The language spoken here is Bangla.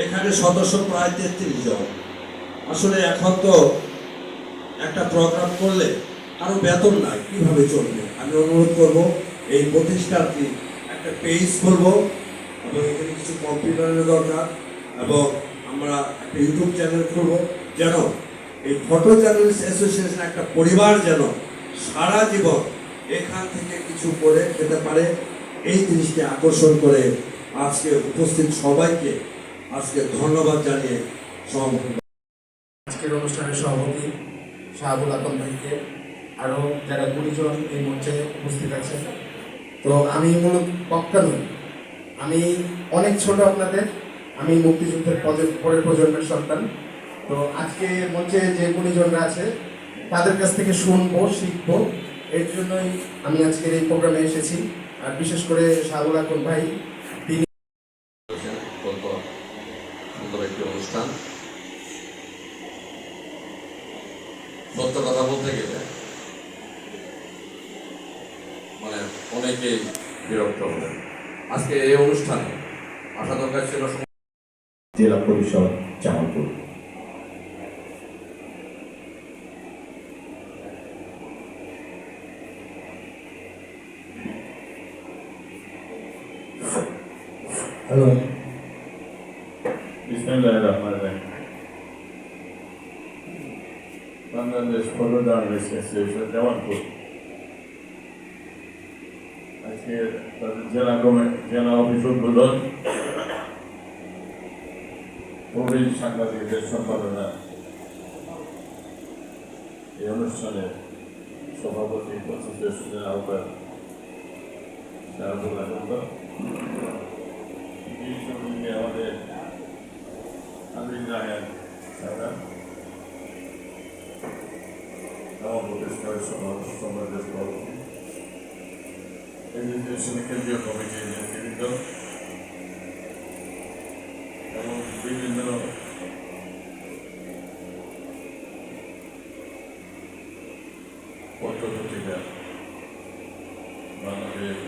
এখানে সদস্য প্রায় 33 জন। আসলে এখন তো একটা প্রোগ্রাম করলে কারো বেতন নাই, কিভাবে চলবে? আমি অনুরোধ করব এই প্রতিষ্ঠানটি একটা পেজ খুলবো এবং এখানে কিছু কম্পিউটারের দরকার এবং আমরা একটা ইউটিউব চ্যানেল খুলবো, যেন এই ফটো জার্নালিস্ট অ্যাসোসিয়েশন একটা পরিবার যেন সারা জীবন এখান থেকে কিছু করে খেতে পারে। এই জিনিসকে আকর্ষণ করে আজকে উপস্থিত সবাইকে আজকে ধন্যবাদ জানিয়ে আজকের অনুষ্ঠানের সভাপতি শাহাবুল আতম ভাইকে, আরও যারা গুণীজন এই মঞ্চে উপস্থিত আছেন। তো আমি মূলত বক্তা নই, আমি অনেক ছোট আপনাদের। আমি মুক্তিযুদ্ধের পরের প্রজন্মের সন্তান। তো আজকে মঞ্চে যে গুণীজনরা আছে তাদের কাছ থেকে শুনবো, শিখবো। এর জন্যই আমি আজকের এই প্রোগ্রামে এসেছি। আর বিশেষ করে শাহাবুল আতম ভাই, তিনি সুন্দর একটি অনুষ্ঠান। সত্য কথা বলতে গেলে মানে অনেকেই বিরক্ত হলেন। আজকে এই অনুষ্ঠানে আসা দরকার ছিল জেলা পরিষদ জামালপুর। হ্যালো, বিসমিল্লাহিররহমানিররহিম। Bangladesh photo journalist association Jamalpur আজকে তাদের জেলা অফিস উদ্বোধন, প্রবীণ সাংবাদিকদের সম্পাদনা। এই অনুষ্ঠানের সভাপতি 25 জনের আহ্বায়ক শাহাবুল আতম, আমাদের আমির রায়হান সাহেব, আমার প্রতিষ্ঠানের সমাজের সভাপতি, কেন্দ্রীয় কমিটির নেতৃবৃন্দ এবং বিভিন্ন পত্রপত্রিকা বাংলাদেশ